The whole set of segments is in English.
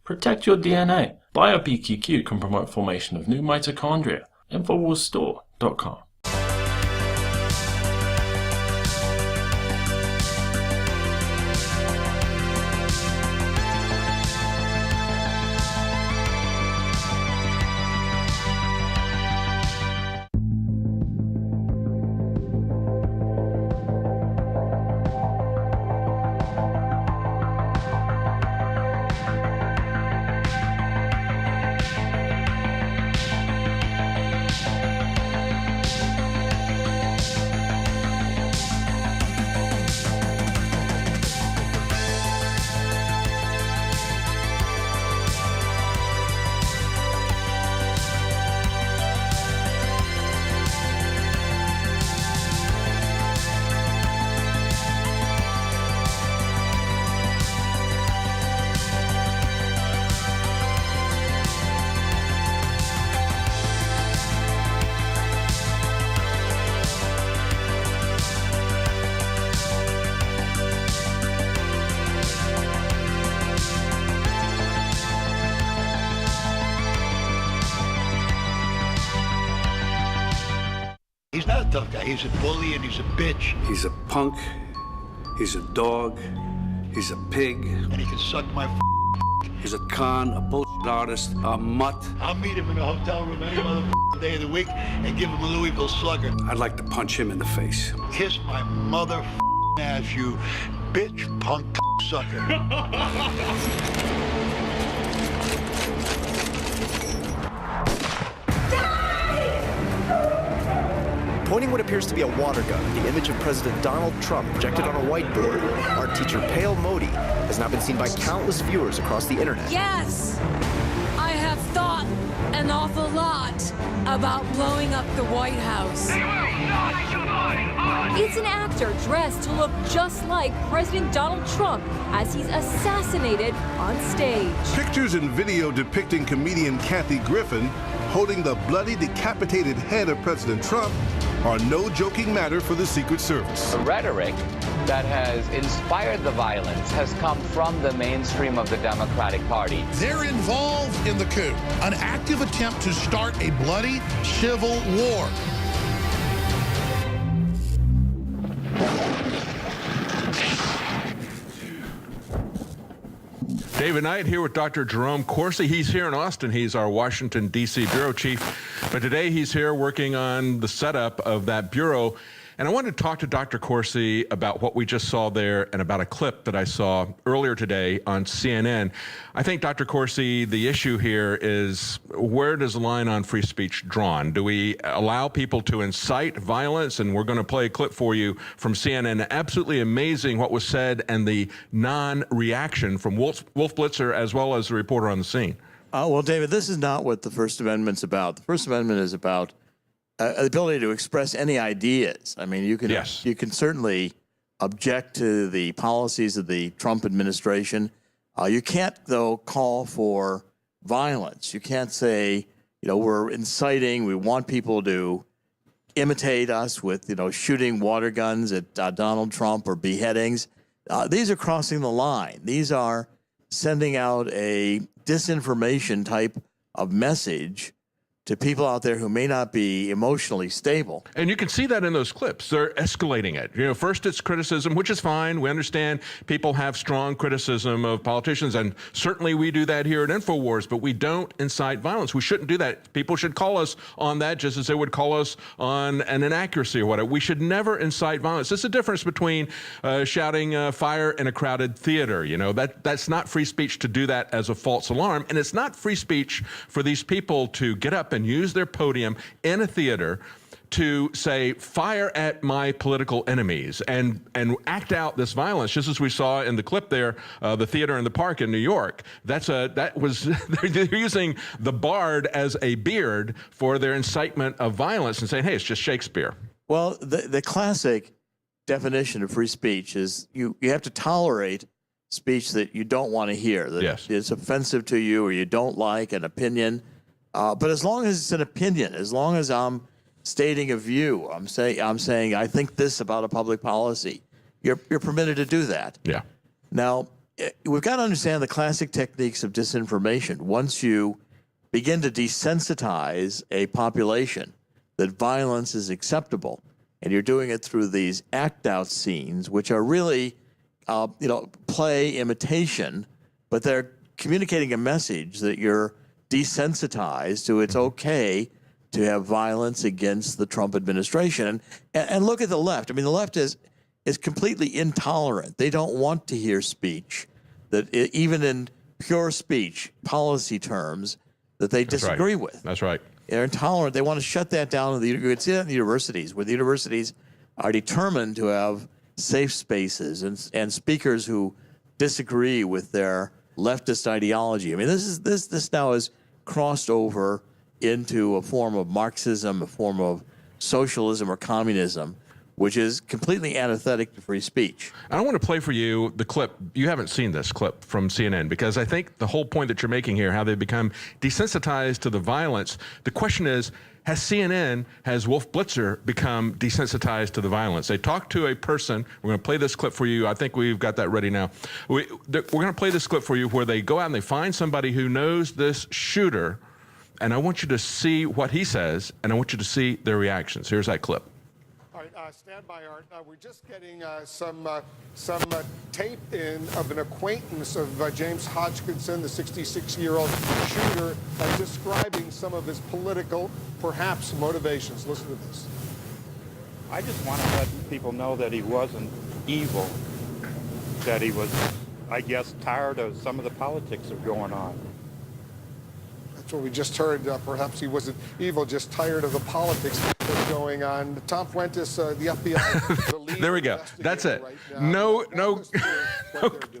Protect your DNA. BioPQQ can promote formation of new mitochondria. Infowarsstore.com. He's not a tough guy. He's a bully and he's a bitch. He's a punk. He's a dog. He's a pig. And he can suck my He's a con, a bullshit artist, a mutt. I'll meet him in a hotel room any day of the week and give him a Louisville slugger. I'd like to punch him in the face. Kiss my mother ass, you bitch punk sucker. Pointing what appears to be a water gun at the image of President Donald Trump projected on a whiteboard, art teacher Pale Modi has now been seen by countless viewers across the internet. Yes, I have thought an awful lot about blowing up the White House. It's an actor dressed to look just like President Donald Trump as he's assassinated on stage. Pictures and video depicting comedian Kathy Griffin holding the bloody, decapitated head of President Trump are no joking matter for the Secret Service. The rhetoric that has inspired the violence has come from the mainstream of the Democratic Party. They're involved in the coup, an active attempt to start a bloody civil war. David Knight here with Dr. Jerome Corsi. He's here in Austin. He's our Washington, D.C. bureau chief. But today he's here working on the setup of that bureau. And I wanted to talk to Dr. Corsi about what we just saw there and about a clip that I saw earlier today on CNN. I think, Dr. Corsi, the issue here is, where does the line on free speech drawn? Do we allow people to incite violence? And we're going to play a clip for you from CNN. Absolutely amazing what was said and the non-reaction from Wolf Blitzer as well as the reporter on the scene. Well, David, this is not what the First Amendment's about. The First Amendment is about the ability to express any ideas. I mean, you can certainly object to the policies of the Trump administration. You can't, though, call for violence. You can't say, we're inciting, we want people to imitate us with, shooting water guns at Donald Trump or beheadings. These are crossing the line. These are sending out a disinformation type of message to people out there who may not be emotionally stable. And you can see that in those clips. They're escalating it. First it's criticism, which is fine. We understand people have strong criticism of politicians, and certainly we do that here at Infowars, but we don't incite violence. We shouldn't do that. People should call us on that just as they would call us on an inaccuracy or whatever. We should never incite violence. There's a difference between shouting fire in a crowded theater. That's not free speech to do that as a false alarm, and it's not free speech for these people to get up and use their podium in a theater to say, fire at my political enemies and act out this violence, just as we saw in the clip there, the theater in the park in New York. They're using the bard as a beard for their incitement of violence and saying, hey, it's just Shakespeare. Well, the classic definition of free speech is you have to tolerate speech that you don't want to hear, that is offensive to you or you don't like, an opinion. But as long as it's an opinion, as long as I'm stating a view, I'm saying I think this about a public policy, you're permitted to do that. Yeah. Now, we've got to understand the classic techniques of disinformation. Once you begin to desensitize a population that violence is acceptable, and you're doing it through these act-out scenes, which are really, play imitation, but they're communicating a message that you're desensitized to it's okay to have violence against the Trump administration. And look at the left. I mean, the left is completely intolerant. They don't want to hear speech that, even in pure speech, policy terms, that they disagree with. That's right. They're intolerant. They want to shut that down. You can see that in the universities, where the universities are determined to have safe spaces and speakers who disagree with their leftist ideology. I mean, this now has crossed over into a form of Marxism, a form of socialism or communism, which is completely antithetic to free speech. I want to play for you the clip. You haven't seen this clip from CNN, because I think the whole point that you're making here, how they become desensitized to the violence, the question is, has CNN, has Wolf Blitzer become desensitized to the violence? They talked to a person. We're going to play this clip for you. I think we've got that ready now. We're going to play this clip for you where they go out and they find somebody who knows this shooter, and I want you to see what he says, and I want you to see their reactions. Here's that clip. All right, stand by, Art. We're just getting some tape in of an acquaintance of James Hodgkinson, the 66-year-old shooter, describing some of his political, perhaps, motivations. Listen to this. I just want to let people know that he wasn't evil, that he was, I guess, tired of some of the politics that are going on. That's what we just heard. Perhaps he wasn't evil, just tired of the politics that's going on. Tom Fuentes, the FBI, the lead there we go. That's it. Right no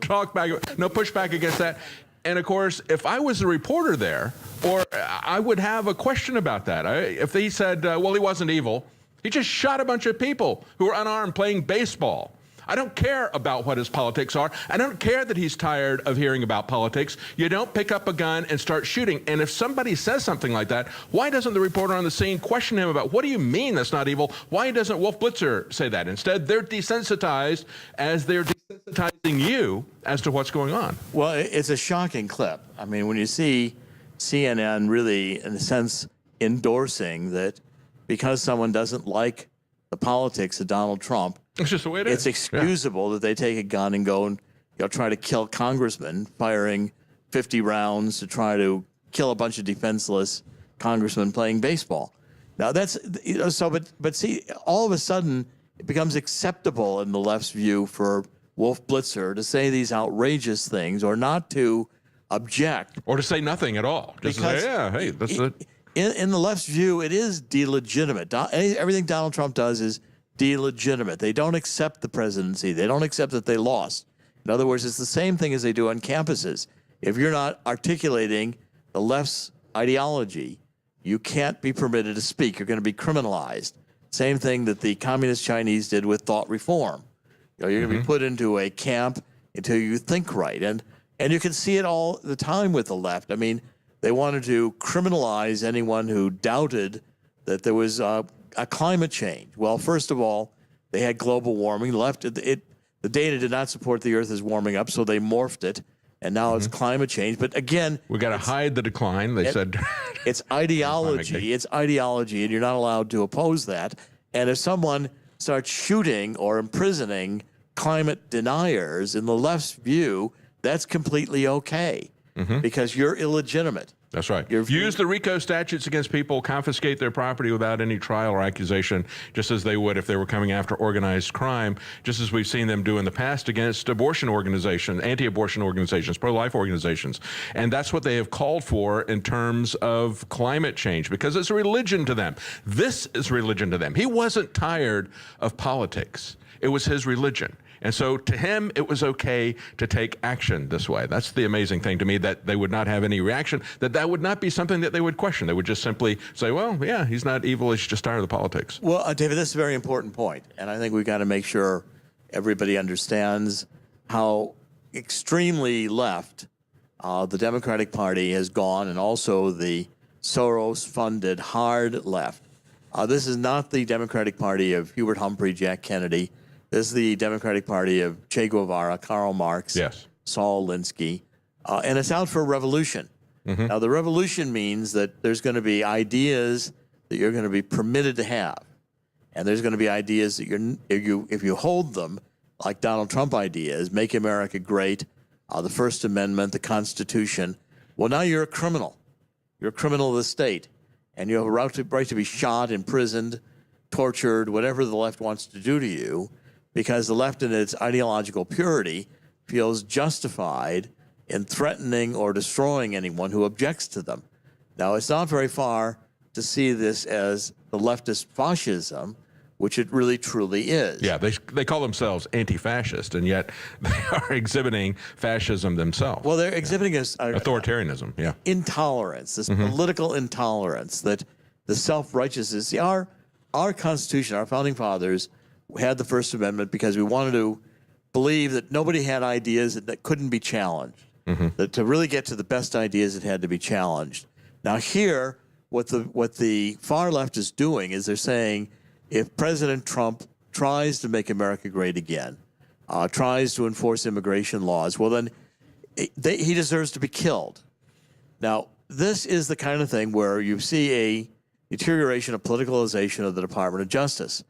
talk back, no pushback against that. And of course, if I was a reporter there, or I would have a question about that. If he said, well, he wasn't evil, he just shot a bunch of people who were unarmed playing baseball. I don't care about what his politics are. I don't care that he's tired of hearing about politics. You don't pick up a gun and start shooting. And if somebody says something like that, why doesn't the reporter on the scene question him about, what do you mean that's not evil? Why doesn't Wolf Blitzer say that? Instead, they're desensitized as they're desensitizing you as to what's going on. Well, it's a shocking clip. I mean, when you see CNN really, in a sense, endorsing that because someone doesn't like the politics of Donald Trump, it's just the way it is. It's excusable that they take a gun and go and try to kill congressmen, firing 50 rounds to try to kill a bunch of defenseless congressmen playing baseball. Now that's but see, all of a sudden it becomes acceptable in the left's view for Wolf Blitzer to say these outrageous things or not to object, or to say nothing at all. Just to say, yeah, hey, that's it. In the left's view, it is delegitimate. Everything Donald Trump does is delegitimate. They don't accept the presidency. They don't accept that they lost. In other words, it's the same thing as they do on campuses. If you're not articulating the left's ideology, you can't be permitted to speak. You're going to be criminalized. Same thing that the communist Chinese did with thought reform. You're going to be put into a camp until you think right. And you can see it all the time with the left. I mean, they wanted to criminalize anyone who doubted that there was a climate change. Well, first of all, they had global warming. The data did not support the Earth is warming up, so they morphed it, and now it's climate change. But again, we got to hide the decline. They said it's ideology. It's ideology, and you're not allowed to oppose that. And if someone starts shooting or imprisoning climate deniers, in the left's view, that's completely okay because you're illegitimate. That's right. Use the RICO statutes against people, confiscate their property without any trial or accusation, just as they would if they were coming after organized crime, just as we've seen them do in the past against abortion organizations, anti-abortion organizations, pro-life organizations. And that's what they have called for in terms of climate change, because it's a religion to them. This is religion to them. He wasn't tired of politics. It was his religion. And so to him, it was okay to take action this way. That's the amazing thing to me, that they would not have any reaction, that would not be something that they would question. They would just simply say, well, yeah, he's not evil. He's just tired of the politics. Well, David, this is a very important point. And I think we've got to make sure everybody understands how extremely left the Democratic Party has gone, and also the Soros-funded hard left. This is not the Democratic Party of Hubert Humphrey, Jack Kennedy. This is the Democratic Party of Che Guevara, Karl Marx, Saul Alinsky, and it's out for a revolution. Now, the revolution means that there's going to be ideas that you're going to be permitted to have, and there's going to be ideas that if you hold them, like Donald Trump ideas, make America great, the First Amendment, the Constitution. Well, now you're a criminal. You're a criminal of the state, and you have a right to be shot, imprisoned, tortured, whatever the left wants to do to you, because the left in its ideological purity feels justified in threatening or destroying anyone who objects to them. Now, it's not very far to see this as the leftist fascism, which it really truly is. Yeah, they call themselves anti-fascist, and yet they are exhibiting fascism themselves. Well, they're exhibiting authoritarianism, yeah. Intolerance, this political intolerance, that the self-righteousness. See, our Constitution, our founding fathers had the First Amendment because we wanted to believe that nobody had ideas that couldn't be challenged. That to really get to the best ideas, it had to be challenged. Now here, what the far left is doing is they're saying, if President Trump tries to make America great again, tries to enforce immigration laws, well then he deserves to be killed. Now, this is the kind of thing where you see a deterioration of politicalization of the Department of Justice,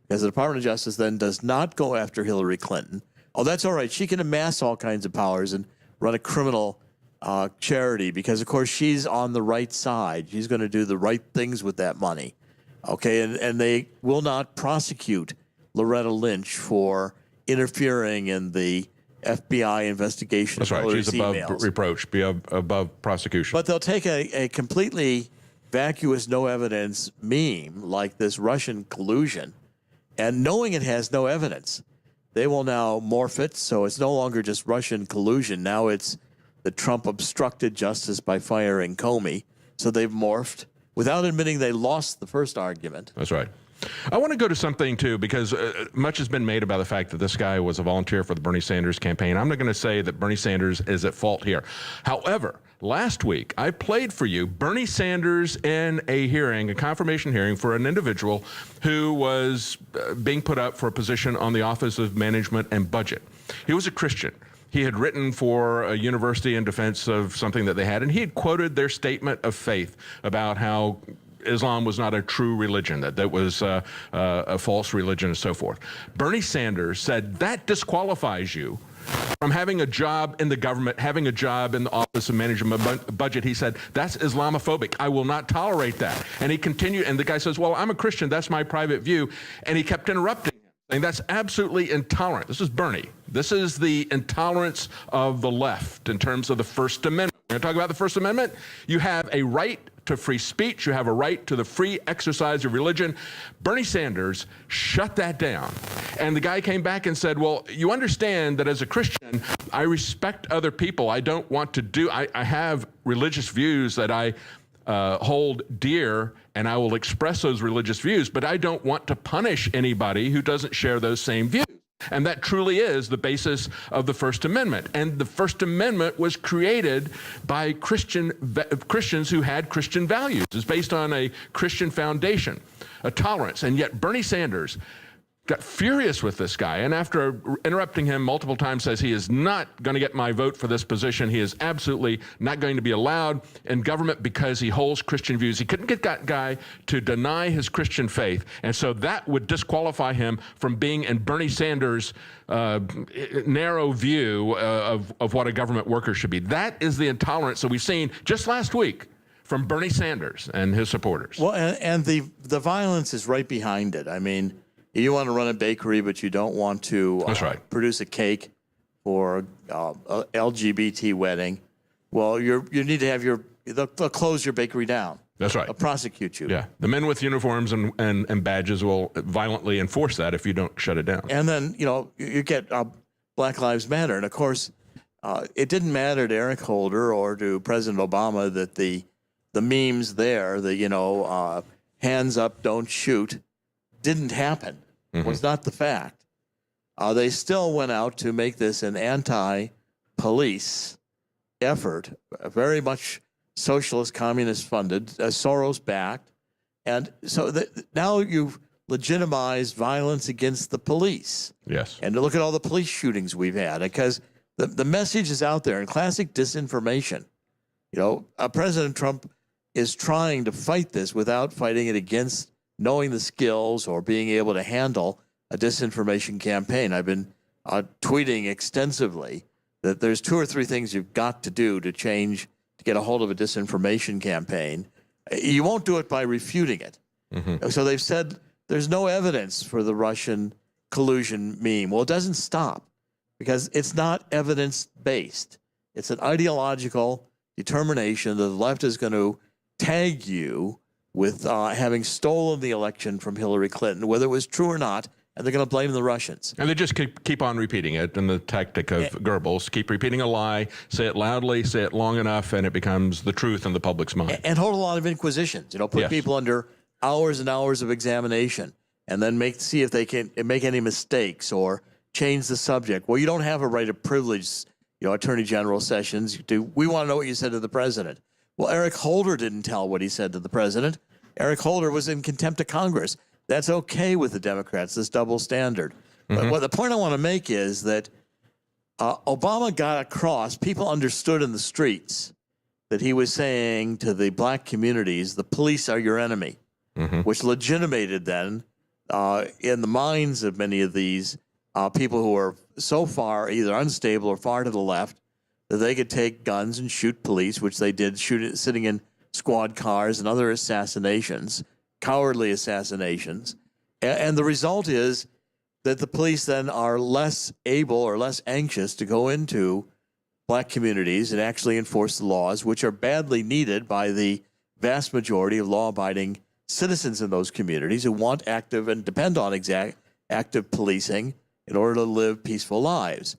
because the Department of Justice then does not go after Hillary Clinton. Oh, that's all right. She can amass all kinds of powers and run a criminal charity because, of course, she's on the right side. She's going to do the right things with that money. Okay, and they will not prosecute Loretta Lynch for interfering in the FBI investigation. That's right. She's above reproach, above prosecution. But they'll take a completely vacuous, no evidence meme like this Russian collusion, and knowing it has no evidence, they will now morph it so it's no longer just Russian collusion. Now it's that Trump obstructed justice by firing Comey. So they've morphed without admitting they lost the first argument. That's right. I want to go to something, too, because much has been made about the fact that this guy was a volunteer for the Bernie Sanders campaign. I'm not going to say that Bernie Sanders is at fault here. However, last week, I played for you Bernie Sanders in a hearing, a confirmation hearing for an individual who was being put up for a position on the Office of Management and Budget. He was a Christian. He had written for a university in defense of something that they had, and he had quoted their statement of faith about how Islam was not a true religion, that was a false religion and so forth. Bernie Sanders said that disqualifies you from having a job in the government, having a job in the Office of Management Budget. He said, that's Islamophobic. I will not tolerate that. And he continued, and the guy says, well, I'm a Christian. That's my private view. And he kept interrupting him, saying that's absolutely intolerant. This is Bernie. This is the intolerance of the left in terms of the First Amendment. We're going to talk about the First Amendment. You have a right to free speech. You have a right to the free exercise of religion. Bernie Sanders shut that down. And the guy came back and said, well, you understand that as a Christian, I respect other people. I don't want to do, I have religious views that I hold dear, and I will express those religious views, but I don't want to punish anybody who doesn't share those same views. And that truly is the basis of the First Amendment. And the First Amendment was created by Christians who had Christian values. It's based on a Christian foundation, a tolerance. And yet Bernie Sanders got furious with this guy, and after interrupting him multiple times, says he is not going to get my vote for this position. He is absolutely not going to be allowed in government because he holds Christian views. He couldn't get that guy to deny his Christian faith, and so that would disqualify him from being in Bernie Sanders' narrow view of what a government worker should be. That is the intolerance that we've seen just last week from Bernie Sanders and his supporters. Well, and the violence is right behind it. I mean, you want to run a bakery, but you don't want to produce a cake for a LGBT wedding. Well, you need to have they'll close your bakery down. That's right. They'll prosecute you. Yeah. The men with uniforms and badges will violently enforce that if you don't shut it down. And then, you get Black Lives Matter. And, of course, it didn't matter to Eric Holder or to President Obama that the memes there, hands up, don't shoot, didn't happen. Was not the fact. They still went out to make this an anti-police effort, very much socialist, communist funded, Soros backed. And so now you've legitimized violence against the police. Yes. And to look at all the police shootings we've had, because The message is out there in classic disinformation. You know, President Trump is trying to fight this without fighting it against knowing the skills or being able to handle a disinformation campaign. I've been tweeting extensively that there's 2 or 3 things you've got to do to get a hold of a disinformation campaign. You won't do it by refuting it. Mm-hmm. So they've said there's no evidence for the Russian collusion meme. Well, it doesn't stop because it's not evidence-based. It's an ideological determination that the left is going to tag you with having stolen the election from Hillary Clinton, whether it was true or not, and they're going to blame the Russians. And they just keep on repeating it in the tactic of Goebbels. Keep repeating a lie, say it loudly, say it long enough, and it becomes the truth in the public's mind. And hold a lot of inquisitions, you know, put people under hours and hours of examination, and then see if they can make any mistakes or change the subject. Well, you don't have a right of privilege, you know, Attorney General Sessions. We want to know what you said to the president. Well, Eric Holder didn't tell what he said to the president. Eric Holder was in contempt of Congress. That's okay with the Democrats, this double standard. Mm-hmm. But the point I want to make is that Obama got across, people understood in the streets that he was saying to the black communities, the police are your enemy, which legitimated then in the minds of many of these people who are so far either unstable or far to the left that they could take guns and shoot police, which they did, sitting in squad cars and other assassinations, cowardly assassinations. And the result is that the police then are less able or less anxious to go into black communities and actually enforce the laws, which are badly needed by the vast majority of law-abiding citizens in those communities who want active and depend on active policing in order to live peaceful lives.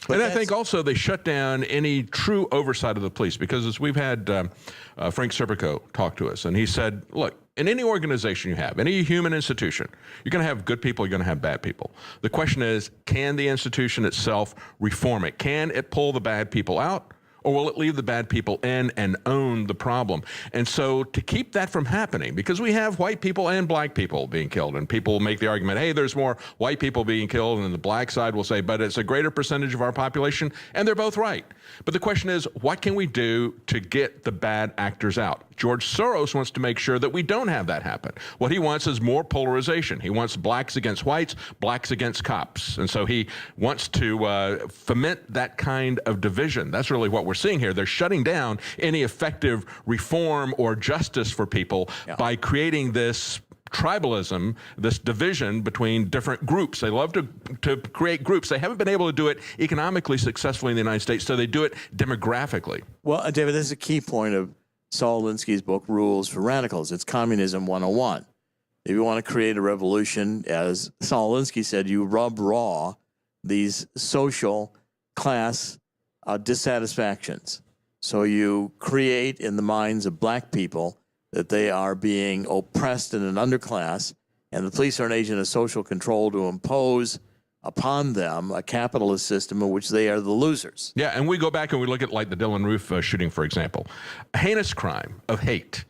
But and I think also they shut down any true oversight of the police, because as we've had Frank Serpico talk to us, and he said, look, in any organization you have, any human institution, you're going to have good people, you're going to have bad people. The question is, can the institution itself reform it? Can it pull the bad people out? Or will it leave the bad people in and own the problem? And so to keep that from happening, because we have white people and black people being killed, and people make the argument, hey, there's more white people being killed, and the black side will say, but it's a greater percentage of our population, and they're both right. But the question is, what can we do to get the bad actors out? George Soros wants to make sure that we don't have that happen. What he wants is more polarization. He wants blacks against whites, blacks against cops. And so he wants to foment that kind of division. That's really what we're seeing here. They're shutting down any effective reform or justice for people by creating this tribalism, this division between different groups. They love to create groups. They haven't been able to do it economically successfully in the United States, so they do it demographically. Well, David, this is a key point of Saul Alinsky's book, Rules for Radicals. It's Communism 101. If you want to create a revolution, as Saul Alinsky said, you rub raw these social class dissatisfactions. So you create in the minds of black people that they are being oppressed in an underclass, and the police are an agent of social control to impose upon them a capitalist system in which they are the losers. Yeah, and we go back and we look at like the Dylan Roof shooting, for example. A heinous crime of hate.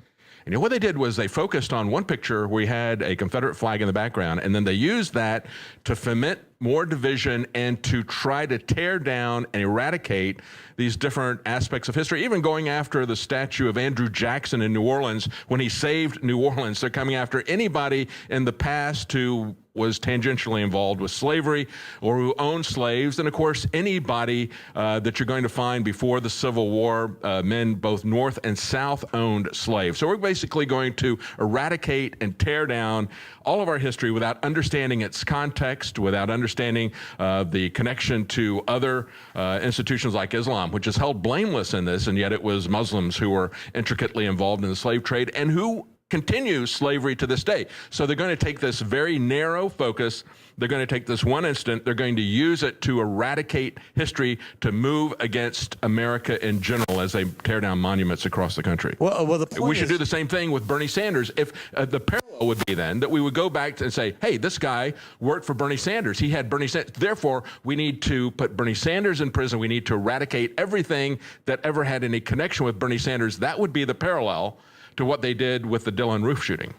And you know, what they did was they focused on one picture where we had a Confederate flag in the background, and then they used that to foment more division and to try to tear down and eradicate these different aspects of history, even going after the statue of Andrew Jackson in New Orleans when he saved New Orleans. They're coming after anybody in the past who was tangentially involved with slavery or who owned slaves. And of course, anybody that you're going to find before the Civil War, men both North and South owned slaves. So we're basically going to eradicate and tear down all of our history without understanding its context, without understanding the connection to other institutions like Islam, which is held blameless in this, and yet it was Muslims who were intricately involved in the slave trade and who continue slavery to this day. So they're going to take this very narrow focus. They're going to take this one instant. They're going to use it to eradicate history, to move against America in general as they tear down monuments across the country. Well, the point we should do the same thing with Bernie Sanders. If the parallel would be then that we would go back and say, hey, this guy worked for Bernie Sanders. He had Bernie Sanders. Therefore, we need to put Bernie Sanders in prison. We need to eradicate everything that ever had any connection with Bernie Sanders. That would be the parallel to what they did with the Dylan Roof shooting.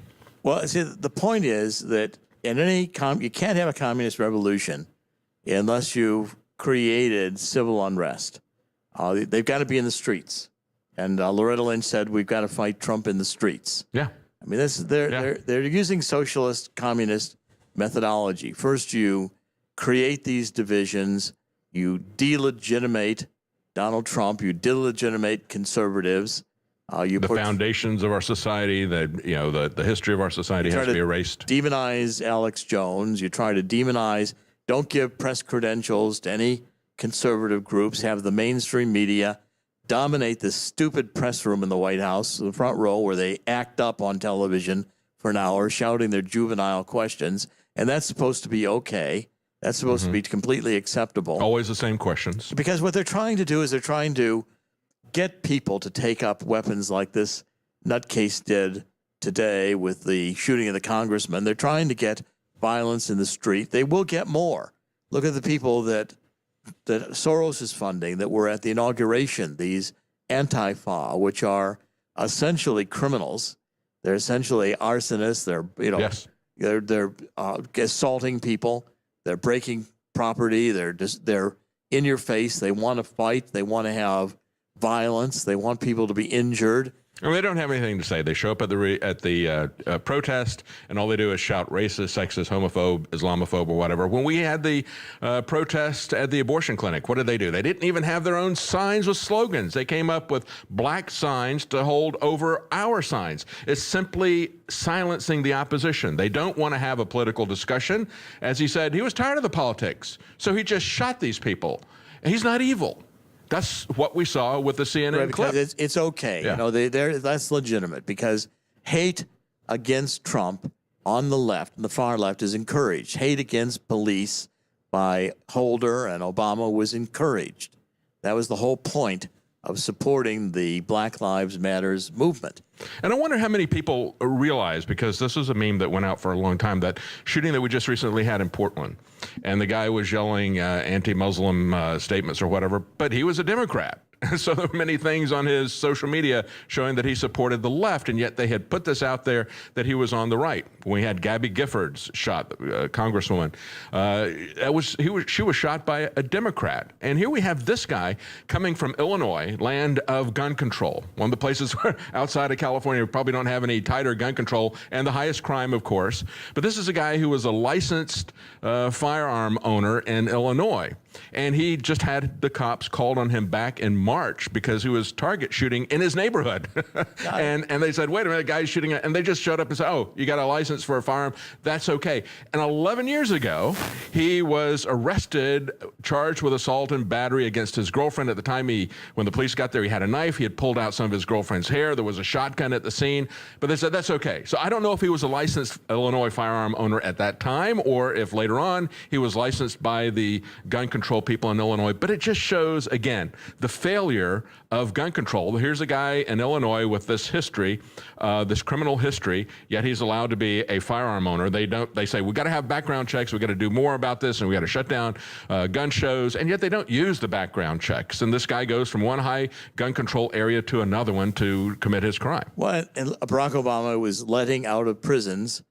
Well, see, the point is that in any you can't have a communist revolution unless you created civil unrest. They've got to be in the streets. And Loretta Lynch said, we've got to fight Trump in the streets. Yeah. I mean, they're using socialist, communist methodology. First, you create these divisions, you delegitimate Donald Trump, you delegitimate conservatives. The foundations of our society, the history of our society has to be erased. Demonize Alex Jones. You try to demonize, don't give press credentials to any conservative groups, have the mainstream media dominate this stupid press room in the White House, the front row, where they act up on television for an hour, shouting their juvenile questions. And that's supposed to be okay. That's supposed to be completely acceptable. Always the same questions. Because what they're trying to do is they're trying to get people to take up weapons like this nutcase did today with the shooting of the congressman. They're trying to get violence in the street. They will get more. Look at the people that Soros is funding that were at the inauguration, these Antifa, which are essentially criminals. They're essentially arsonists. They're assaulting people. They're breaking property. They're in your face. They want to fight. They want to have violence. They want people to be injured. And they don't have anything to say. They show up at the protest, and all they do is shout racist, sexist, homophobe, Islamophobe, or whatever. When we had the protest at the abortion clinic, what did they do? They didn't even have their own signs with slogans. They came up with black signs to hold over our signs. It's simply silencing the opposition. They don't want to have a political discussion. As he said, he was tired of the politics, so he just shot these people. He's not evil. That's what we saw with the CNN clip. It's okay. Yeah. That's legitimate because hate against Trump on the left, and the far left, is encouraged. Hate against police by Holder and Obama was encouraged. That was the whole point of supporting the Black Lives Matters movement. And I wonder how many people realize, because this is a meme that went out for a long time, that shooting that we just recently had in Portland, and the guy was yelling anti-Muslim statements or whatever, but he was a Democrat. So there were many things on his social media showing that he supported the left, and yet they had put this out there that he was on the right. When we had Gabby Giffords shot, Congresswoman, she was shot by a Democrat. And here we have this guy coming from Illinois, land of gun control, one of the places where outside of California we probably don't have any tighter gun control, and the highest crime, of course. But this is a guy who was a licensed firearm owner in Illinois. And he just had the cops called on him back in March because he was target shooting in his neighborhood. and they said, wait a minute, guy's shooting. And they just showed up and said, oh, you got a license for a firearm? That's okay. And 11 years ago, he was arrested, charged with assault and battery against his girlfriend. At the time, when the police got there, he had a knife. He had pulled out some of his girlfriend's hair. There was a shotgun at the scene. But they said, that's okay. So I don't know if he was a licensed Illinois firearm owner at that time or if later on he was licensed by the gun control people in Illinois, but it just shows, again, the failure of gun control. Here's a guy in Illinois with this history, this criminal history, yet he's allowed to be a firearm owner. They say, we got to have background checks, we got to do more about this, and we got to shut down gun shows, and yet they don't use the background checks. And this guy goes from one high gun control area to another one to commit his crime. Well, and Barack Obama was letting out of prisons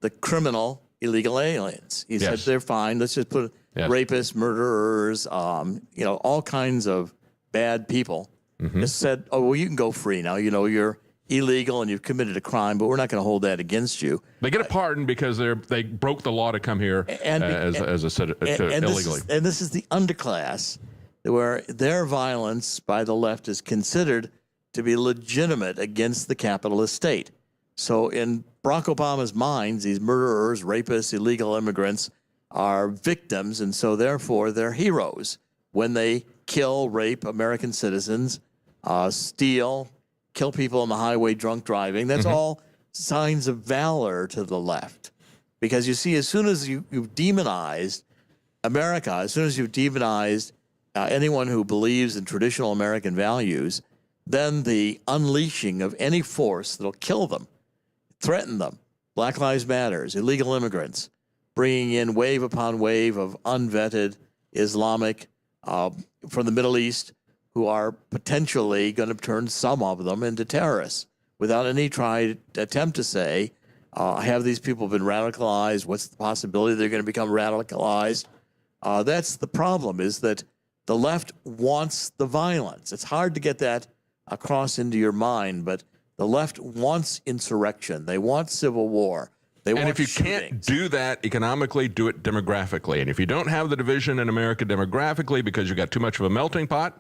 the criminal illegal aliens. He said they're fine. Let's just put rapists, murderers, all kinds of bad people. Just said, oh, well, you can go free now. You're illegal and you've committed a crime, but we're not going to hold that against you. They get a pardon because they broke the law to come here illegally. And this is the underclass where their violence by the left is considered to be legitimate against the capitalist state. So in Barack Obama's minds, these murderers, rapists, illegal immigrants are victims, and so therefore they're heroes when they kill, rape American citizens, steal, kill people on the highway, drunk driving. That's all signs of valor to the left. Because you see, as soon as you've demonized America, as soon as you've demonized anyone who believes in traditional American values, then the unleashing of any force that'll kill them, threaten them, Black Lives Matters, illegal immigrants, bringing in wave upon wave of unvetted Islamic from the Middle East who are potentially going to turn some of them into terrorists without any attempt to say, have these people been radicalized? What's the possibility they're going to become radicalized? That's the problem, is that the left wants the violence. It's hard to get that across into your mind, but the left wants insurrection. They want civil war. They want if you shootings. can't do that economically, do it demographically. And if you don't have the division in America demographically because you've got too much of a melting pot,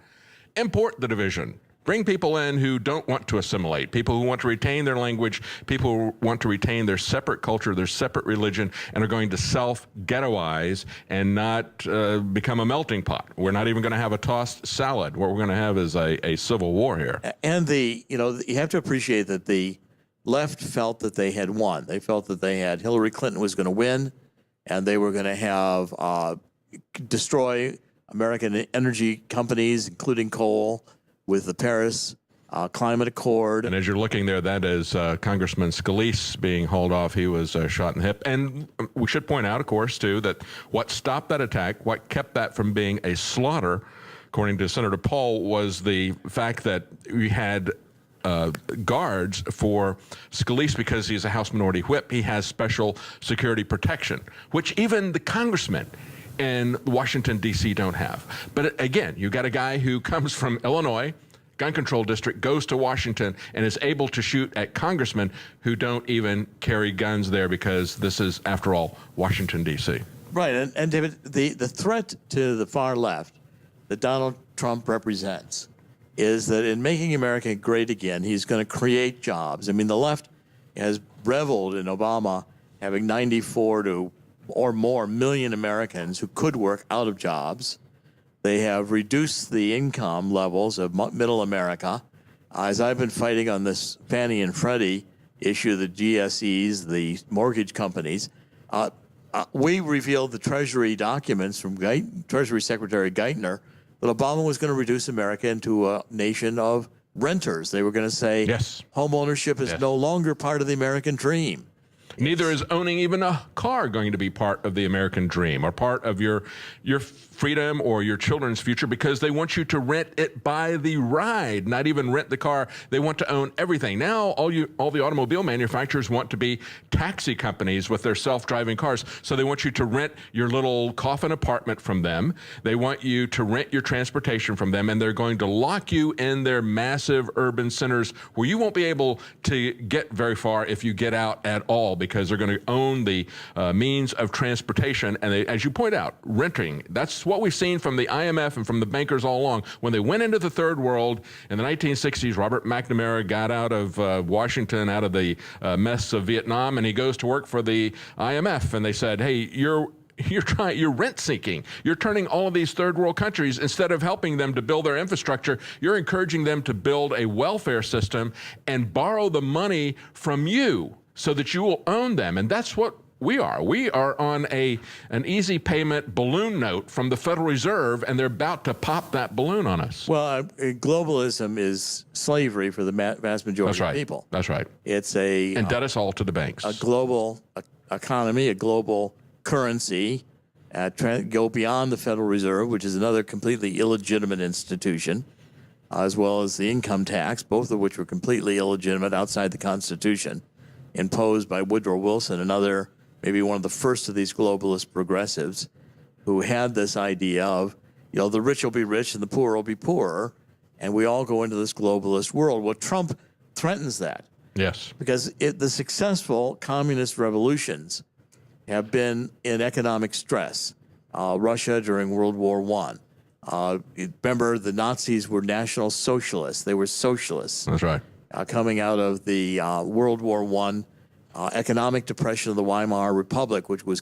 import the division. Bring people in who don't want to assimilate, people who want to retain their language, people who want to retain their separate culture, their separate religion, and are going to self-ghettoize and not become a melting pot. We're not even going to have a tossed salad. What we're going to have is a civil war here. And you have to appreciate that the left felt that they had won. They felt that Hillary Clinton was going to win, and they were going to have destroy American energy companies, including coal, with the Paris Climate Accord. And as you're looking there, that is Congressman Scalise being hauled off. He was shot in the hip. And we should point out, of course, too, that what stopped that attack, what kept that from being a slaughter, according to Senator Paul, was the fact that we had guards for Scalise because he's a House Minority Whip. He has special security protection, which even the congressmen in Washington, D.C. don't have. But again, you got a guy who comes from Illinois, gun control district, goes to Washington and is able to shoot at congressmen who don't even carry guns there because this is, after all, Washington, D.C. Right. And David, the threat to the far left that Donald Trump represents is that in making America great again, he's going to create jobs. I mean, the left has reveled in Obama having 94 or more million Americans who could work out of jobs. They have reduced the income levels of middle America. As I've been fighting on this Fannie and Freddie issue, the GSEs, the mortgage companies, we revealed the Treasury documents from Treasury Secretary Geithner that Obama was going to reduce America into a nation of renters. They were going to say, yes, home ownership is no longer part of the American dream. Neither is owning even a car going to be part of the American dream or part of your freedom or your children's future, because they want you to rent it by the ride, not even rent the car. They want to own everything. Now, all the automobile manufacturers want to be taxi companies with their self-driving cars. So they want you to rent your little coffin apartment from them. They want you to rent your transportation from them, and they're going to lock you in their massive urban centers where you won't be able to get very far if you get out at all, because they're going to own the means of transportation. And they, as you point out, renting, that's what we've seen from the IMF and from the bankers all along. When they went into the third world in the 1960s, Robert McNamara got out of Washington, out of the mess of Vietnam, and he goes to work for the IMF. And they said, hey, you're rent seeking. You're turning all of these third world countries, instead of helping them to build their infrastructure, you're encouraging them to build a welfare system and borrow the money from you so that you will own them. And that's what we are. We are on an easy payment balloon note from the Federal Reserve, and they're about to pop that balloon on us. Well, globalism is slavery for the vast majority of people. That's right. It's and debt us all to the banks. A global economy, a global currency, go beyond the Federal Reserve, which is another completely illegitimate institution, as well as the income tax, both of which were completely illegitimate outside the Constitution, imposed by Woodrow Wilson, another, maybe one of the first of these globalist progressives, who had this idea of, the rich will be rich and the poor will be poorer, and we all go into this globalist world. Well, Trump threatens that. Yes. Because the successful communist revolutions have been in economic stress. Russia during World War I. Remember, the Nazis were National Socialists. They were socialists. That's right. Coming out of the World War I economic depression of the Weimar Republic, which was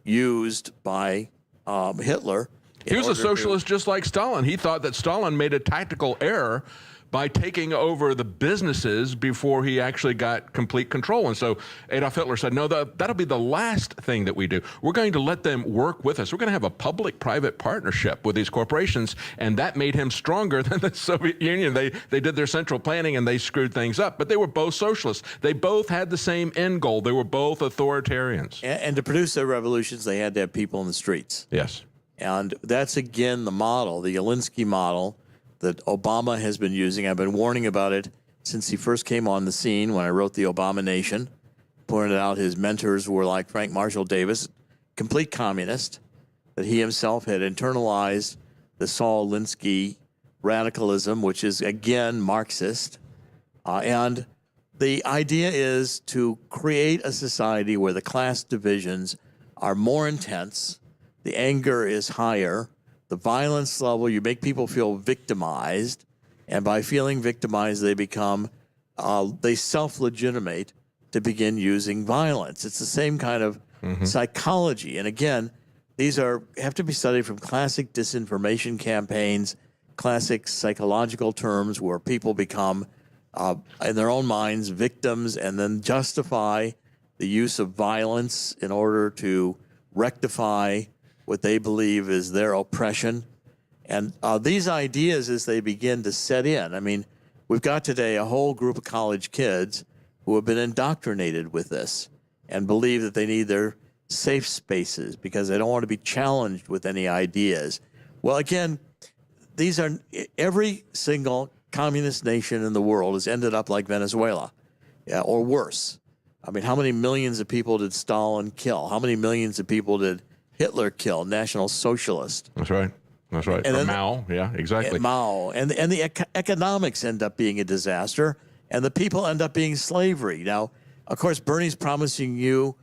used by Hitler. He was a socialist just like Stalin. He thought that Stalin made a tactical error by taking over the businesses before he actually got complete control. And so Adolf Hitler said, no, that'll be the last thing that we do. We're going to let them work with us. We're going to have a public-private partnership with these corporations. And that made him stronger than the Soviet Union. They did their central planning and they screwed things up. But they were both socialists. They both had the same end goal. They were both authoritarians. And to produce their revolutions, they had to have people in the streets. Yes. And that's, again, the model, the Alinsky model, that Obama has been using. I've been warning about it since he first came on the scene when I wrote The Obama Nation. Pointed out his mentors were like Frank Marshall Davis, complete communist, that he himself had internalized the Saul Alinsky radicalism, which is, again, Marxist. And the idea is to create a society where the class divisions are more intense, the anger is higher, the violence level, you make people feel victimized, and by feeling victimized, they become, they self-legitimate to begin using violence. It's the same kind of psychology. And again, these have to be studied from classic disinformation campaigns, classic psychological terms where people become, in their own minds, victims and then justify the use of violence in order to rectify what they believe is their oppression. And these ideas, as they begin to set in, I mean, we've got today a whole group of college kids who have been indoctrinated with this and believe that they need their safe spaces because they don't want to be challenged with any ideas. Well, again, these are, every single communist nation in the world has ended up like Venezuela, or worse. I mean, how many millions of people did Stalin kill? How many millions of people did Hitler kill? National Socialist. That's right. That's right. And or Mao. Yeah, exactly. Mao. And the economics end up being a disaster, and the people end up being slavery. Now, of course, Bernie's promising you,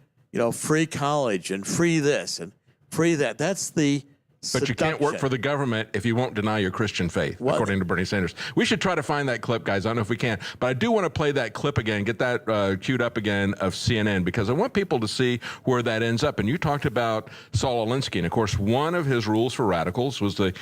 free college and free this and free that. That's the But you can't work for the government if you won't deny your Christian faith, according to Bernie Sanders. We should try to find that clip, guys. I don't know if we can. But I do want to play that clip again, get that queued up again of CNN, because I want people to see where that ends up. And you talked about Saul Alinsky. And, of course, one of his rules for radicals was the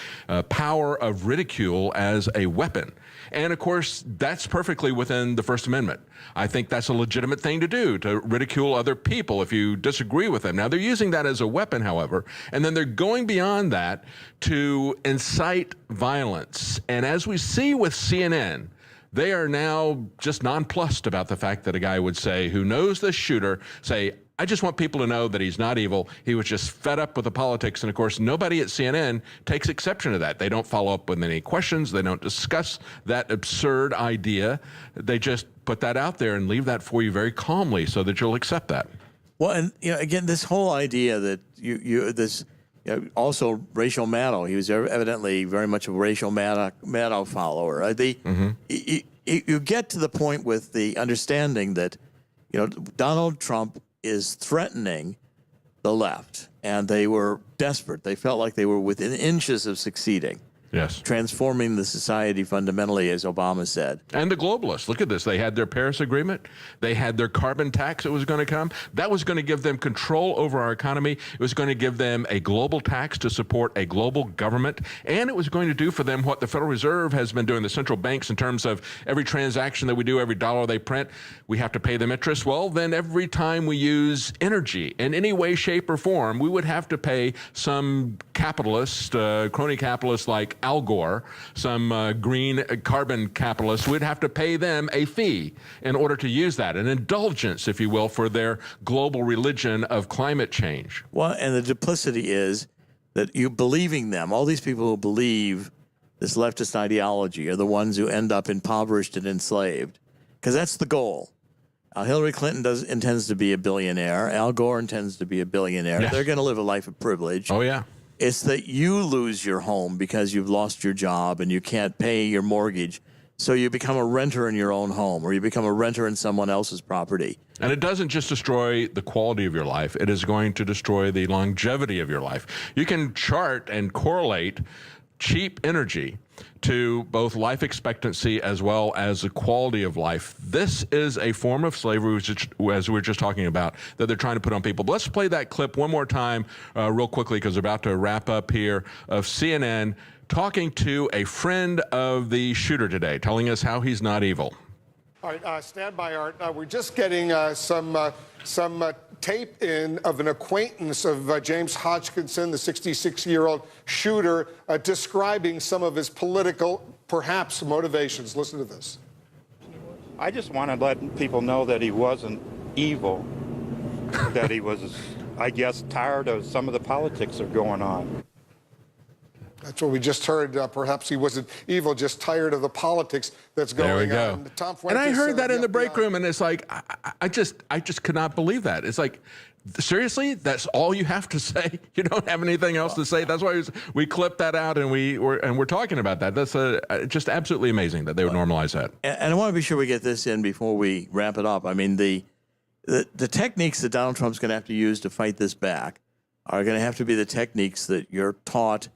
power of ridicule as a weapon. And, of course, that's perfectly within the First Amendment. I think that's a legitimate thing to do, to ridicule other people if you disagree with them. Now, they're using that as a weapon, however, and then they're going beyond that to incite violence. And as we see with CNN, they are now just nonplussed about the fact that a guy would say, who knows the shooter, say, I just want people to know that he's not evil. He was just fed up with the politics. And, of course, nobody at CNN takes exception to that. They don't follow up with any questions. They don't discuss that absurd idea. They just put that out there and leave that for you very calmly so that you'll accept that. Well, and again, this whole idea that also Rachel Maddow, he was evidently very much a Rachel Maddow follower. You get to the point with the understanding that, Donald Trump is threatening the left, and they were desperate. They felt like they were within inches of succeeding. Yes. Transforming the society fundamentally, as Obama said. And the globalists, look at this. They had their Paris Agreement. They had their carbon tax that was going to come. That was going to give them control over our economy. It was going to give them a global tax to support a global government. And it was going to do for them what the Federal Reserve has been doing, the central banks, in terms of every transaction that we do, every dollar they print, we have to pay them interest. Well, then every time we use energy in any way, shape, or form, we would have to pay some capitalist, crony capitalist like Al Gore, some green carbon capitalists, we'd have to pay them a fee in order to use that, an indulgence, if you will, for their global religion of climate change. Well, and the duplicity is that you believing them, all these people who believe this leftist ideology are the ones who end up impoverished and enslaved, because that's the goal. Hillary Clinton intends to be a billionaire. Al Gore intends to be a billionaire. Yes. They're going to live a life of privilege. Oh, yeah. It's that you lose your home because you've lost your job and you can't pay your mortgage. So you become a renter in your own home, or you become a renter in someone else's property. And it doesn't just destroy the quality of your life. It is going to destroy the longevity of your life. You can chart and correlate cheap energy to both life expectancy as well as the quality of life. This is a form of slavery, as we were just talking about, that they're trying to put on people. But let's play that clip one more time real quickly, because we're about to wrap up here, of CNN talking to a friend of the shooter today, telling us how he's not evil. All right, stand by, Art. We're just getting some tape in of an acquaintance of James Hodgkinson, the 66-year-old shooter, describing some of his political, perhaps, motivations. Listen to this. I just want to let people know that he wasn't evil, that he was, I guess, tired of some of the politics that are going on. That's what we just heard. Perhaps he wasn't evil, just tired of the politics that's going on. There we go. And Tom And I Fuentes, heard that in the break FBI room, and it's like, I just could not believe that. It's like, seriously, that's all you have to say? You don't have anything else to say? That's why we clipped that out, and we're talking about that. That's just absolutely amazing that they would normalize that. And I want to be sure we get this in before we wrap it up. I mean, the techniques that Donald Trump's going to have to use to fight this back are going to have to be the techniques that you're taught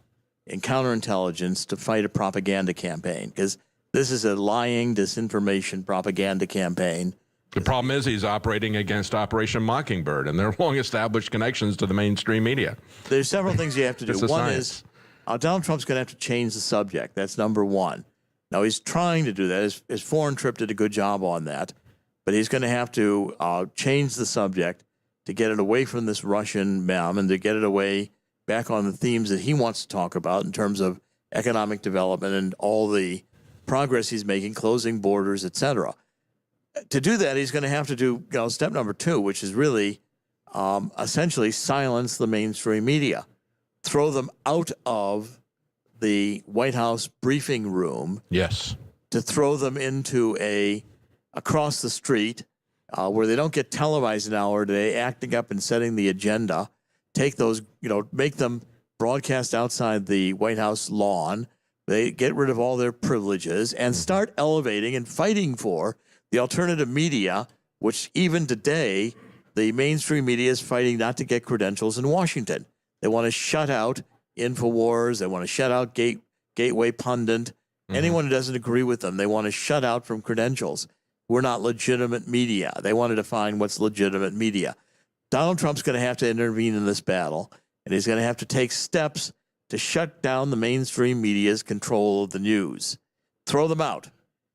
in counterintelligence to fight a propaganda campaign, because this is a lying, disinformation propaganda campaign. The problem is he's operating against Operation Mockingbird and their long-established connections to the mainstream media. There's several things you have to do. One science. is Donald Trump's going to have to change the subject. That's number one. Now, he's trying to do that. His foreign trip did a good job on that. But he's going to have to change the subject to get it away from this Russian meme and to get it away back on the themes that he wants to talk about in terms of economic development and all the progress he's making, closing borders, et cetera. To do that, he's going to have to do step number two, which is really essentially silence the mainstream media, throw them out of the White House briefing room. Yes. To throw them into across the street where they don't get televised an hour a day, acting up and setting the agenda. Take those, make them broadcast outside the White House lawn. They get rid of all their privileges and start elevating and fighting for the alternative media, which even today, the mainstream media is fighting not to get credentials in Washington. They want to shut out Infowars. They want to shut out Gateway Pundit. Anyone who doesn't agree with them, they want to shut out from credentials. We're not legitimate media. They want to define what's legitimate media. Donald Trump's going to have to intervene in this battle, and he's going to have to take steps to shut down the mainstream media's control of the news. Throw them out.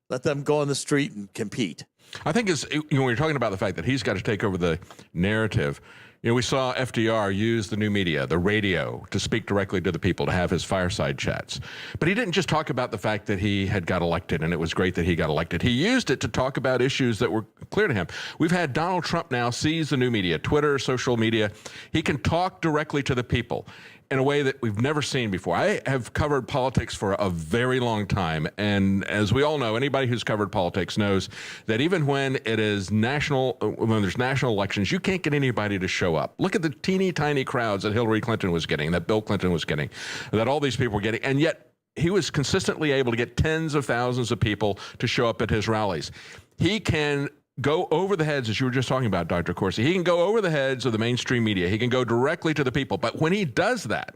Let them go on the street and compete. I think when you're talking about the fact that he's got to take over the narrative, we saw FDR use the new media, the radio, to speak directly to the people, to have his fireside chats. But he didn't just talk about the fact that he had got elected, and it was great that he got elected. He used it to talk about issues that were clear to him. We've had Donald Trump now seize the new media, Twitter, social media. He can talk directly to the people in a way that we've never seen before. I have covered politics for a very long time, and as we all know, anybody who's covered politics knows that even when it is when there's national elections, you can't get anybody to show up. Look at the teeny tiny crowds that Hillary Clinton was getting, that Bill Clinton was getting, that all these people were getting, and yet he was consistently able to get tens of thousands of people to show up at his rallies. He can go over the heads, as you were just talking about, Dr. Corsi. He can go over the heads of the mainstream media. He can go directly to the people. But when he does that,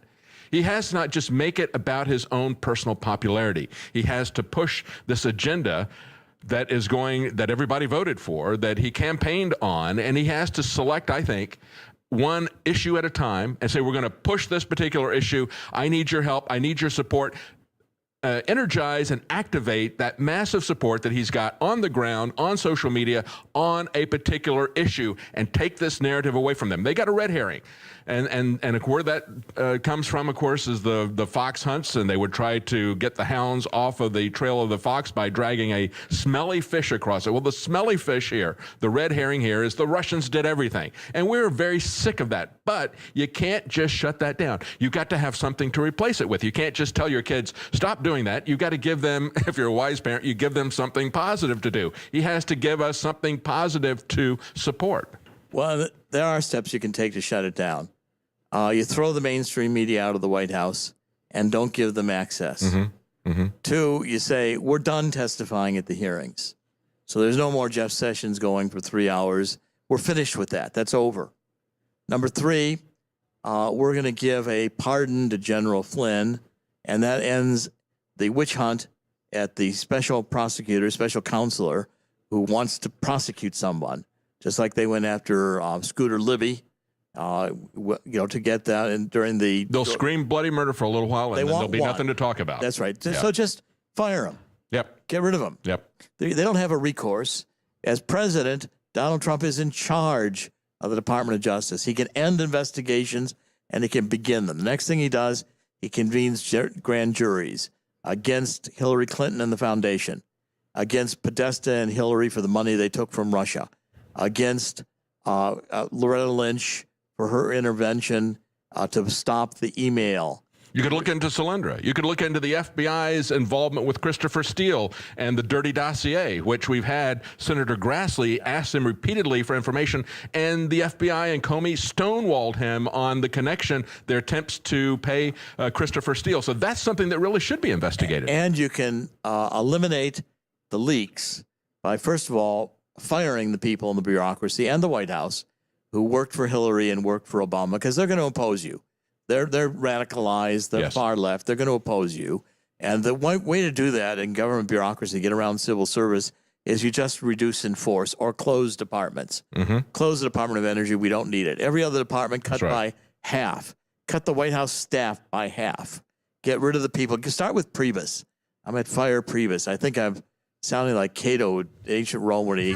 he has to not just make it about his own personal popularity. He has to push this agenda that everybody voted for, that he campaigned on, and he has to select, I think, one issue at a time and say, we're going to push this particular issue. I need your help. I need your support. Energize and activate that massive support that he's got on the ground, on social media, on a particular issue, and take this narrative away from them. They got a red herring. And where that comes from, of course, is the fox hunts, and they would try to get the hounds off of the trail of the fox by dragging a smelly fish across it. Well, the smelly fish here, the red herring here, is the Russians did everything. And we're very sick of that. But you can't just shut that down. You've got to have something to replace it with. You can't just tell your kids, stop doing that. You've got to give them, if you're a wise parent, you give them something positive to do. He has to give us something positive to support. Well, there are steps you can take to shut it down. You throw the mainstream media out of the White House and don't give them access. Two, you say, we're done testifying at the hearings. So there's no more Jeff Sessions going for 3 hours. We're finished with that. That's over. Number three, we're going to give a pardon to General Flynn, and that ends the witch hunt at the special prosecutor, special counselor, who wants to prosecute someone, just like they went after Scooter Libby, to get that. And they'll scream bloody murder for a little while, and then there'll be nothing to talk about. That's right. Yep. So just fire them. Yep. Get rid of them. Yep. They don't have a recourse. As president, Donald Trump is in charge of the Department of Justice. He can end investigations and he can begin them. The next thing he does, he convenes grand juries against Hillary Clinton and the foundation, against Podesta and Hillary for the money they took from Russia, against Loretta Lynch for her intervention to stop the email. You could look into Solyndra. You could look into the FBI's involvement with Christopher Steele and the dirty dossier, which we've had Senator Grassley ask him repeatedly for information, and the FBI and Comey stonewalled him on the connection, their attempts to pay Christopher Steele. So that's something that really should be investigated. And you can eliminate the leaks by, first of all, firing the people in the bureaucracy and the White House who worked for Hillary and worked for Obama, because they're going to oppose you. They're radicalized. They're far left. They're going to oppose you. And the way to do that in government bureaucracy, get around civil service, is you just reduce in force or close departments. Close the Department of Energy. We don't need it. Every other department cut by half. Cut the White House staff by half. Get rid of the people. Start with Priebus. I'm at fire Priebus. I think I'm sounding like Cato in ancient Rome when he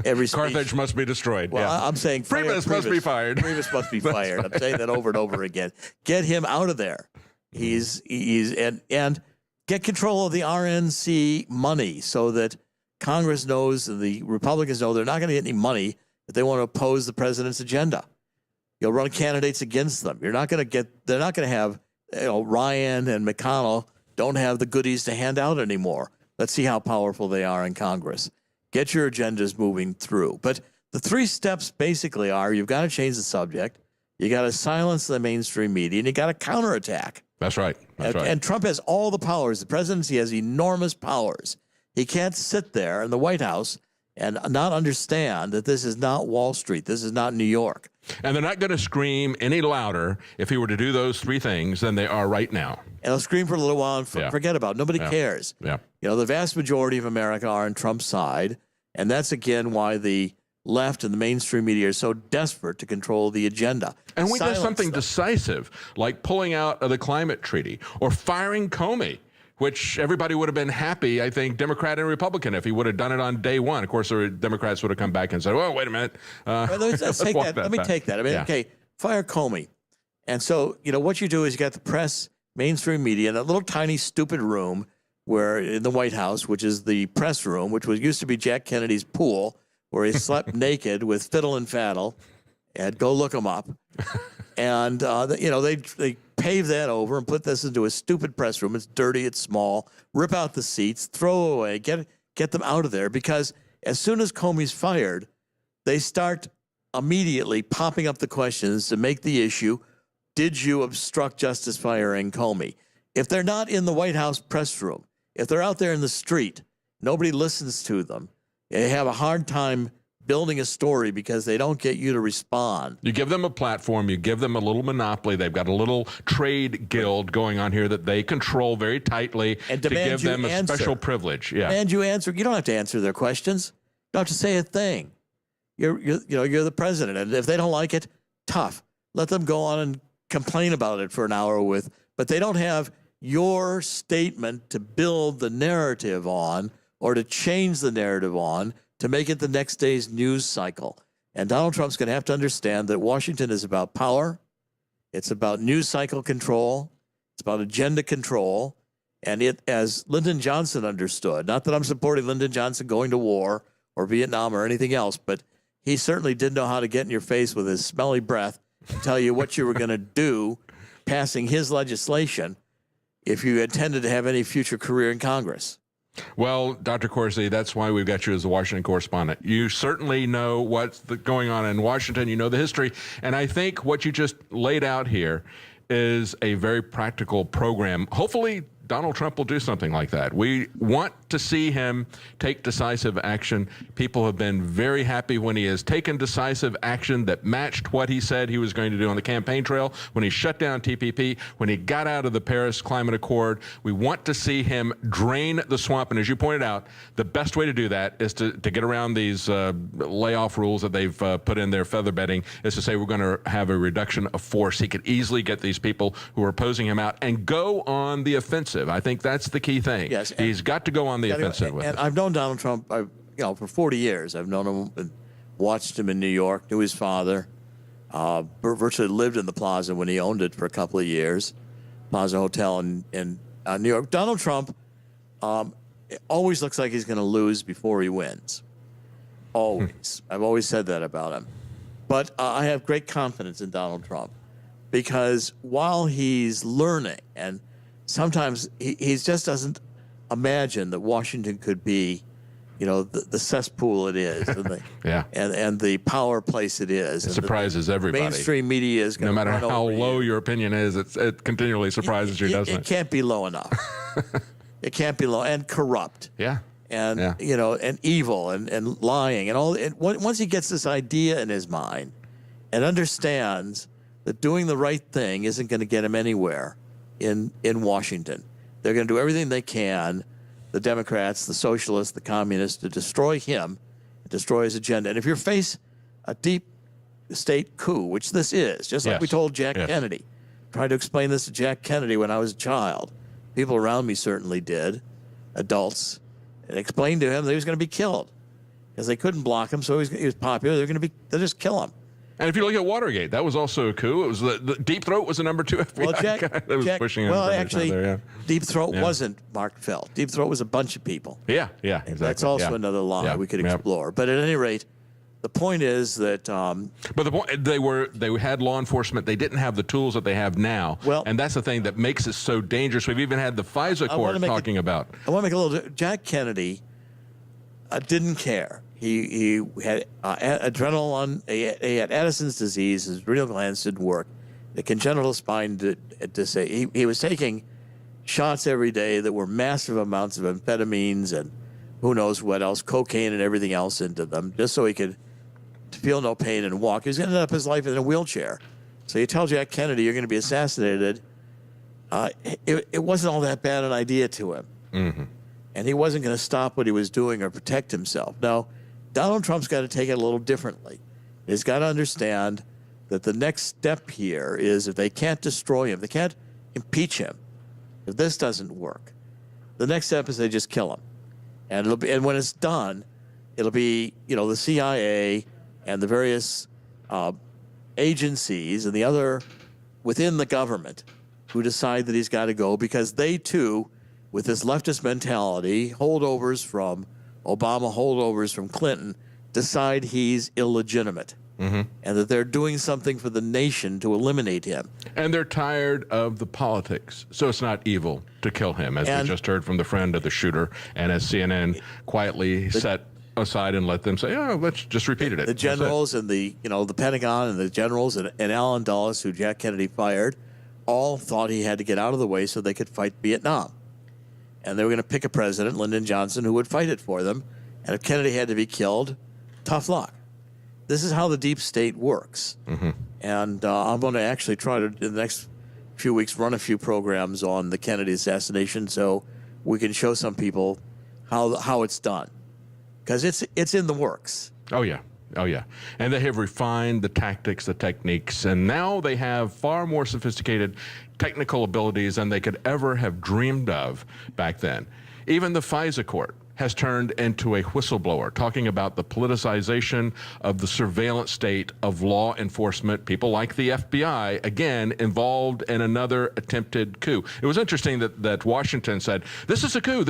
every Carthage must be destroyed. Well, I'm saying Priebus must be fired. Priebus must be fired. I'm saying that over and over again. Get him out of there. He's and get control of the RNC money so that Congress knows and the Republicans know they're not going to get any money if they want to oppose the president's agenda. You'll run candidates against them. You're not going to get. They're not going to have. Ryan and McConnell don't have the goodies to hand out anymore. Let's see how powerful they are in Congress. Get your agendas moving through. But the 3 steps basically are: you've got to change the subject, you got to silence the mainstream media, and you got to counterattack. That's right. And Trump has all the powers. The presidency has enormous powers. He can't sit there in the White House and not understand that this is not Wall Street. This is not New York. And they're not going to scream any louder if he were to do those 3 things than they are right now. And they'll scream for a little while and forget about it. Nobody cares. Yeah. The vast majority of America are on Trump's side. And that's, again, why the left and the mainstream media are so desperate to control the agenda. And we do something decisive, like pulling out of the climate treaty or firing Comey, which everybody would have been happy, I think, Democrat and Republican, if he would have done it on day one. Of course, the Democrats would have come back and said, well, wait a minute. Let me take that. I mean, okay, fire Comey. And so, what you do is you got the press, mainstream media, in that little tiny stupid room where in the White House, which is the press room, which used to be Jack Kennedy's pool, where he slept naked with Fiddle and Faddle, and go look him up. And, they pave that over and put this into a stupid press room. It's dirty. It's small. Rip out the seats. Throw away. Get them out of there. Because as soon as Comey's fired, they start immediately popping up the questions to make the issue, did you obstruct justice firing Comey? If they're not in the White House press room, if they're out there in the street, nobody listens to them. They have a hard time building a story because they don't get you to respond. You give them a platform, you give them a little monopoly. They've got a little trade guild going on here that they control very tightly and to give them a special privilege. Yeah. And you answer. You don't have to answer their questions. You don't have to say a thing. You're the president, and if they don't like it, tough. Let them go on and complain about it for an hour but they don't have your statement to build the narrative on or to change the narrative on to make it the next day's news cycle. And Donald Trump's going to have to understand that Washington is about power. It's about news cycle control. It's about agenda control. And as Lyndon Johnson understood, not that I'm supporting Lyndon Johnson going to war or Vietnam or anything else, but he certainly did know how to get in your face with his smelly breath and tell you what you were going to do passing his legislation if you intended to have any future career in Congress. Well, Dr. Corsi, that's why we've got you as the Washington correspondent. You certainly know what's going on in Washington. You know the history. And I think what you just laid out here is a very practical program. Hopefully, Donald Trump will do something like that. We want to see him take decisive action. People have been very happy when he has taken decisive action that matched what he said he was going to do on the campaign trail, when he shut down TPP, when he got out of the Paris Climate Accord. We want to see him drain the swamp. And as you pointed out, the best way to do that is to get around these layoff rules that they've put in their feather bedding, is to say we're going to have a reduction of force. He could easily get these people who are opposing him out and go on the offensive. I think that's the key thing. Yes, he's got to go on the offensive with it. And I've known Donald Trump, for 40 years. I've known him and watched him in New York, knew his father, virtually lived in the Plaza when he owned it for a couple of years, Plaza Hotel in New York. Donald Trump always looks like he's going to lose before he wins. Always. I've always said that about him. But I have great confidence in Donald Trump. because while he's learning, and sometimes he just doesn't imagine that Washington could be, the cesspool it is, and the, and the power place it is. It surprises everybody. Mainstream media is going to no matter how low your opinion is, it continually surprises you, doesn't it? It can't be low enough. It can't be low, and corrupt. Yeah. And and evil and lying and all. And once he gets this idea in his mind and understands that doing the right thing isn't going to get him anywhere in Washington, they're going to do everything they can, the Democrats, the socialists, the communists, to destroy him, destroy his agenda. And if you face a deep state coup, which this is, just like we told Jack Kennedy, tried to explain this to Jack Kennedy when I was a child. People around me certainly did, adults, and explained to him that he was going to be killed because they couldn't block him, so he was popular. They'll just kill him. And if you look at Watergate, that was also a coup. It was the Deep Throat was the number 2 FBI guy that was pushing him. Well, actually, Deep Throat wasn't Mark Felt. Deep Throat was a bunch of people. Yeah, exactly. That's also another lie we could explore. But at any rate, the point is that. But the point they had law enforcement. They didn't have the tools that they have now. Well, and that's the thing that makes it so dangerous. We've even had the FISA court talking about. I want to make a little. Jack Kennedy didn't care. He had adrenaline. He had Addison's disease. His renal glands didn't work. The congenital spine to say he was taking shots every day that were massive amounts of amphetamines and who knows what else, cocaine and everything else into them, just so he could feel no pain and walk. He was going to end up his life in a wheelchair. So you tell Jack Kennedy you're going to be assassinated. It wasn't all that bad an idea to him. Mm-hmm. And he wasn't going to stop what he was doing or protect himself. Now, Donald Trump's got to take it a little differently. He's got to understand that the next step here is if they can't destroy him, they can't impeach him, if this doesn't work, the next step is they just kill him. And when it's done, it'll be, the CIA and the various agencies and the other within the government who decide that he's got to go because they too, with this leftist mentality, holdovers from Obama, holdovers from Clinton, decide he's illegitimate. Mm-hmm. And that they're doing something for the nation to eliminate him. And they're tired of the politics. So it's not evil to kill him, as we just heard from the friend of the shooter, and as CNN quietly set aside and let them say, let's just repeat it. The generals and the Pentagon and the generals and Allen Dulles, who Jack Kennedy fired, all thought he had to get out of the way so they could fight Vietnam. And they were going to pick a president, Lyndon Johnson, who would fight it for them. And if Kennedy had to be killed, tough luck. This is how the deep state works. Mm-hmm. And I'm going to actually try to, in the next few weeks, run a few programs on the Kennedy assassination so we can show some people how it's done. Because it's in the works. Oh, yeah. And they have refined the tactics, the techniques, and now they have far more sophisticated technical abilities than they could ever have dreamed of back then. Even the FISA court has turned into a whistleblower, talking about the politicization of the surveillance state of law enforcement, people like the FBI, again, involved in another attempted coup. It was interesting that Washington said, this is a coup,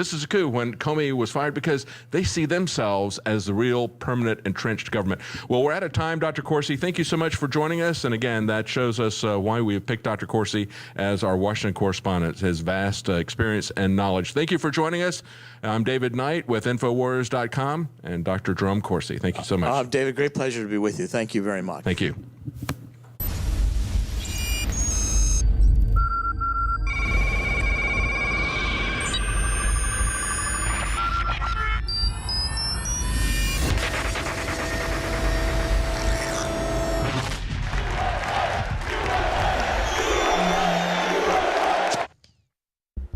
when Comey was fired, because they see themselves as the real permanent entrenched government. Well, we're out of time, Dr. Corsi. Thank you so much for joining us. And again, that shows us why we have picked Dr. Corsi as our Washington correspondent, his vast experience and knowledge. Thank you for joining us. I'm David Knight with Infowars.com and Dr. Jerome Corsi. Thank you so much. David, great pleasure to be with you. Thank you very much. Thank you.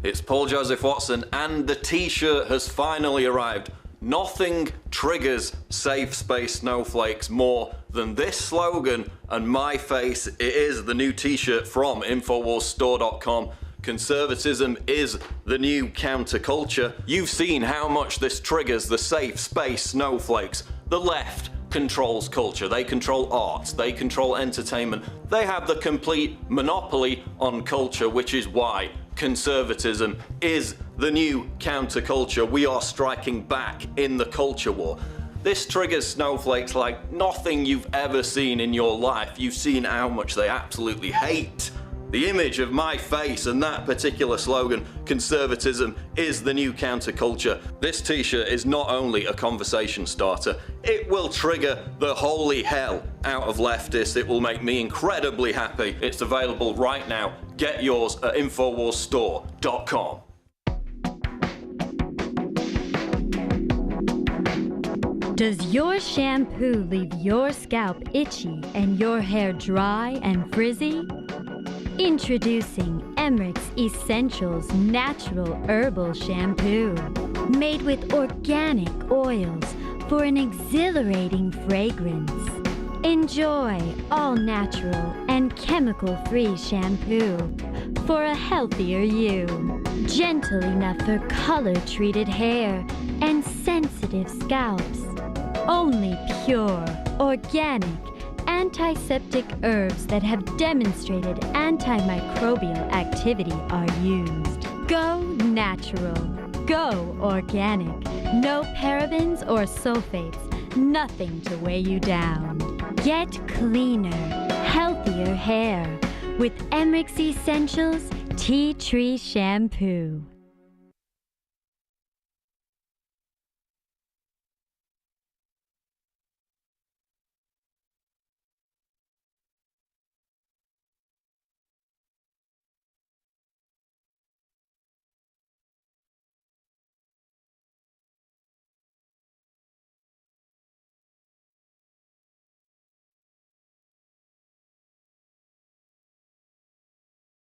It's Paul Joseph Watson, and the t-shirt has finally arrived. Nothing triggers safe space snowflakes more than this slogan and my face. It is the new t-shirt from InfoWarsStore.com. Conservatism is the new counterculture. You've seen how much this triggers the safe space snowflakes. The left controls culture. They control arts. They control entertainment. They have the complete monopoly on culture, which is why conservatism is the new counterculture. We are striking back in the culture war. This triggers snowflakes like nothing you've ever seen in your life. You've seen how much they absolutely hate the image of my face and that particular slogan, conservatism is the new counterculture. This t-shirt is not only a conversation starter, it will trigger the holy hell out of leftists. It will make me incredibly happy. It's available right now. Get yours at InfoWarsStore.com. Does your shampoo leave your scalp itchy and your hair dry and frizzy? Introducing Emmerich's Essentials Natural Herbal Shampoo, made with organic oils for an exhilarating fragrance. Enjoy all-natural and chemical-free shampoo for a healthier you. Gentle enough for color-treated hair and sensitive scalps. Only pure, organic, antiseptic herbs that have demonstrated antimicrobial activity are used. Go natural. Go organic. No parabens or sulfates. Nothing to weigh you down. Get cleaner, healthier hair with Emmerich's Essentials Tea Tree Shampoo.